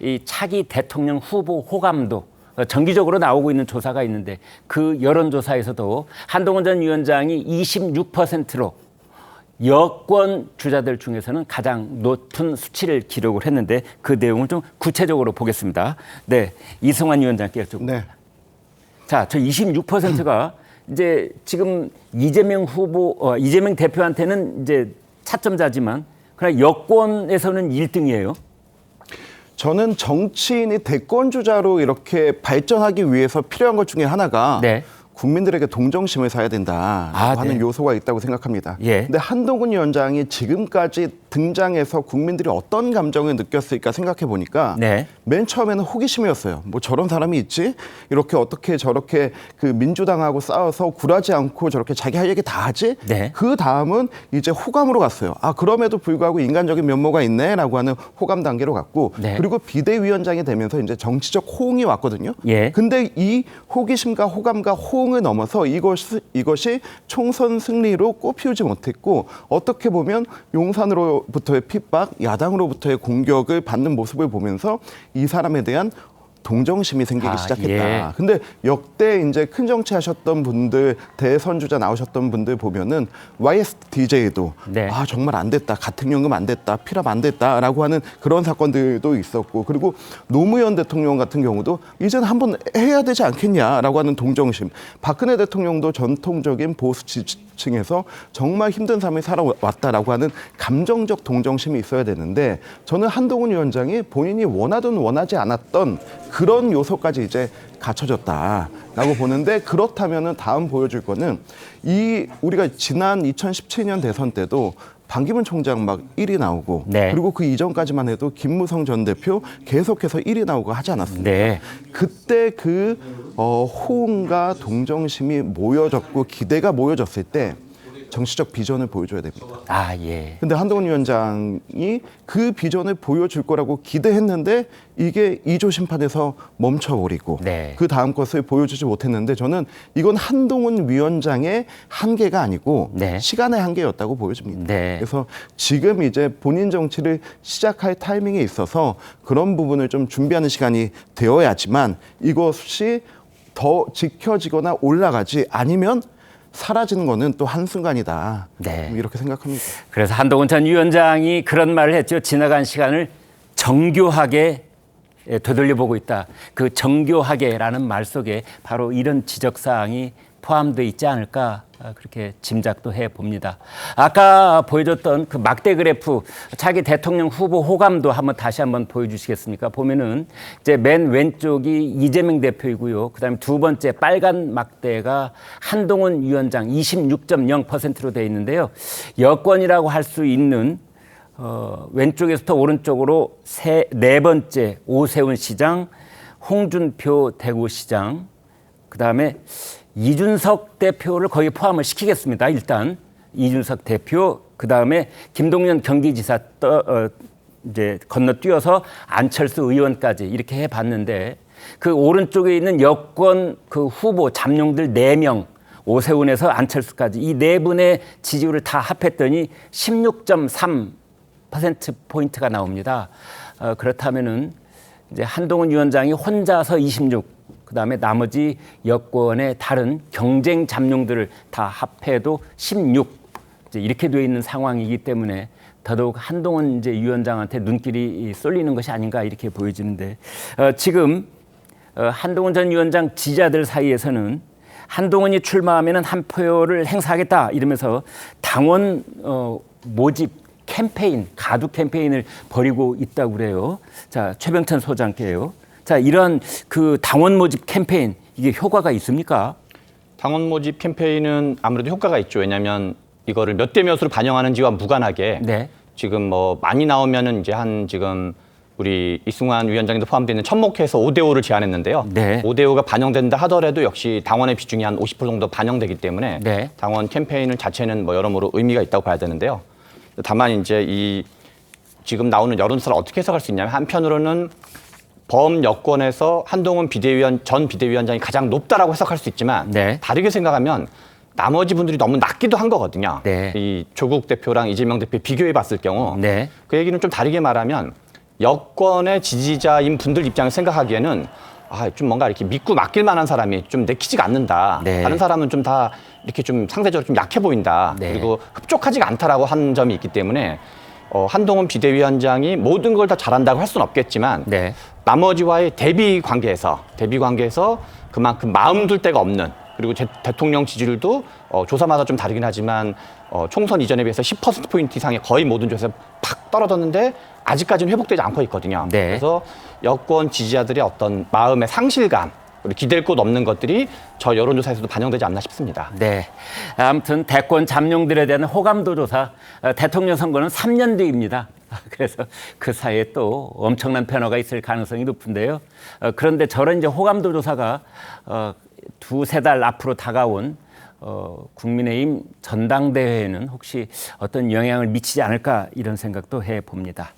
이 차기 대통령 후보 호감도 정기적으로 나오고 있는 조사가 있는데 그 여론조사에서도 한동훈 전 위원장이 26%로 여권 주자들 중에서는 가장 높은 수치를 기록을 했는데 그 내용을 좀 구체적으로 보겠습니다. 네, 이승환 위원장께 여쭤봅니다. 네. 자, 저 26%가 이제 지금 이재명 대표한테는 이제 차점자지만 그러나 여권에서는 1등이에요. 저는 정치인이 대권 주자로 이렇게 발전하기 위해서 필요한 것 중에 하나가 네. 국민들에게 동정심을 사야 된다라고 하는 네. 요소가 있다고 생각합니다. 예. 근데 한동훈 위원장이 지금까지 등장해서 국민들이 어떤 감정을 느꼈을까 생각해 보니까 네. 맨 처음에는 호기심이었어요. 뭐 저런 사람이 있지? 이렇게 어떻게 저렇게 그 민주당하고 싸워서 굴하지 않고 저렇게 자기 할 얘기 다 하지? 네. 그 다음은 이제 호감으로 갔어요. 아, 그럼에도 불구하고 인간적인 면모가 있네라고 하는 호감 단계로 갔고 네. 그리고 비대위원장이 되면서 이제 정치적 호응이 왔거든요. 예. 근데 이 호기심과 호감과 호응을 넘어서 이것이 총선 승리로 꽃피우지 못했고 어떻게 보면 용산으로부터의 핍박, 야당으로부터의 공격을 받는 모습을 보면서 이 사람에 대한 동정심이 생기기 시작했다. 예. 근데 역대 이제 큰 정치 하셨던 분들, 대선주자 나오셨던 분들 보면은 YSDJ도 네. 아, 정말 안 됐다. 가택연금 안 됐다. 피랍 안 됐다라고 하는 그런 사건들도 있었고 그리고 노무현 대통령 같은 경우도 이제는 한번 해야 되지 않겠냐라고 하는 동정심. 박근혜 대통령도 전통적인 보수 지지층에서 정말 힘든 삶을 살아왔다라고 하는 감정적 동정심이 있어야 되는데 저는 한동훈 위원장이 본인이 원하든 원하지 않았던 그런 요소까지 이제 갖춰졌다라고 보는데 그렇다면은 다음 보여줄 거는 우리가 지난 2017년 대선 때도 반기문 총장 막 1위 나오고 네. 그리고 그 이전까지만 해도 김무성 전 대표 계속해서 1위 나오고 하지 않았습니까? 네. 그때 그 호응과 동정심이 모여졌고 기대가 모여졌을 때 정치적 비전을 보여줘야 됩니다. 아, 예. 근데 한동훈 위원장이 그 비전을 보여줄 거라고 기대했는데 이게 2조 심판에서 멈춰버리고 네. 그 다음 것을 보여주지 못했는데 저는 이건 한동훈 위원장의 한계가 아니고 네. 시간의 한계였다고 보여집니다. 네. 그래서 지금 이제 본인 정치를 시작할 타이밍에 있어서 그런 부분을 좀 준비하는 시간이 되어야지만 이것이 더 지켜지거나 올라가지 아니면 사라지는 거는 또 한순간이다. 네. 이렇게 생각합니다. 그래서 한동훈 전 위원장이 그런 말을 했죠. 지나간 시간을 정교하게 되돌려보고 있다. 그 정교하게라는 말 속에 바로 이런 지적사항이 포함되어 있지 않을까 그렇게 짐작도 해봅니다. 아까 보여줬던 그 막대 그래프 차기 대통령 후보 호감도 다시 한번 보여주시겠습니까? 보면은 이제 맨 왼쪽이 이재명 대표이고요. 그다음에 두 번째 빨간 막대가 한동훈 위원장 26.0%로 되어 있는데요. 여권이라고 할 수 있는 왼쪽에서부터 오른쪽으로 네 번째 오세훈 시장, 홍준표 대구시장, 그다음에 이준석 대표를 거의 포함을 시키겠습니다. 일단 이준석 대표, 그다음에 김동연 경기지사 이제 건너뛰어서 안철수 의원까지 이렇게 해봤는데 그 오른쪽에 있는 여권 그 후보 잠룡들 4명, 오세훈에서 안철수까지 이 네 분의 지지율을 다 합했더니 16.3%포인트가 나옵니다. 그렇다면은 이제 한동훈 위원장이 혼자서 26, 그다음에 나머지 여권의 다른 경쟁 잠룡들을 다 합해도 16 이제 이렇게 되어 있는 상황이기 때문에 더더욱 한동훈 이제 위원장한테 눈길이 쏠리는 것이 아닌가 이렇게 보여지는데 지금 한동훈 전 위원장 지지자들 사이에서는 한동훈이 출마하면은 한 표를 행사하겠다 이러면서 당원 모집 캠페인, 가두 캠페인을 벌이고 있다고 그래요. 자, 최병찬 소장께요. 자, 이런 그 당원 모집 캠페인 이게 효과가 있습니까? 당원 모집 캠페인은 아무래도 효과가 있죠. 왜냐하면 이거를 몇 대 몇으로 반영하는지와 무관하게 네. 지금 뭐 많이 나오면은 이제 지금 우리 이승환 위원장님도 포함되어 있는 천목해서 5대5를 제안했는데요. 네. 5대5가 반영된다 하더라도 역시 당원의 비중이 한 50% 정도 반영되기 때문에 네. 당원 캠페인을 자체는 뭐 여러모로 의미가 있다고 봐야 되는데요. 다만 이제 지금 나오는 여론조사를 어떻게 해석할 수 있냐면 한편으로는 범여권에서 한동훈 전 비대위원장이 가장 높다라고 해석할 수 있지만 네. 다르게 생각하면 나머지 분들이 너무 낮기도 한 거거든요. 네. 이 조국 대표랑 이재명 대표 비교해 봤을 경우 네. 그 얘기는 좀 다르게 말하면 여권의 지지자인 분들 입장에서 생각하기에는 좀 뭔가 이렇게 믿고 맡길 만한 사람이 좀 내키지가 않는다. 네. 다른 사람은 좀 다 이렇게 좀 상대적으로 좀 약해 보인다. 네. 그리고 흡족하지가 않다라고 한 점이 있기 때문에 한동훈 비대위원장이 모든 걸 다 잘한다고 할 수는 없겠지만 네. 나머지와의 대비 관계에서 그만큼 마음 둘 데가 없는 그리고 대통령 지지율도 조사마다 좀 다르긴 하지만 총선 이전에 비해서 10%포인트 이상의 거의 모든 조사에서 팍 떨어졌는데 아직까지는 회복되지 않고 있거든요. 네. 그래서 여권 지지자들의 어떤 마음의 상실감 그리고 기댈 곳 없는 것들이 저 여론조사에서도 반영되지 않나 싶습니다. 네. 아무튼 대권 잠룡들에 대한 호감도 조사, 대통령 선거는 3년 뒤입니다. 그래서 그 사이에 또 엄청난 변화가 있을 가능성이 높은데요. 그런데 저런 이제 호감도 조사가 두세 달 앞으로 다가온 국민의힘 전당대회에는 혹시 어떤 영향을 미치지 않을까 이런 생각도 해 봅니다.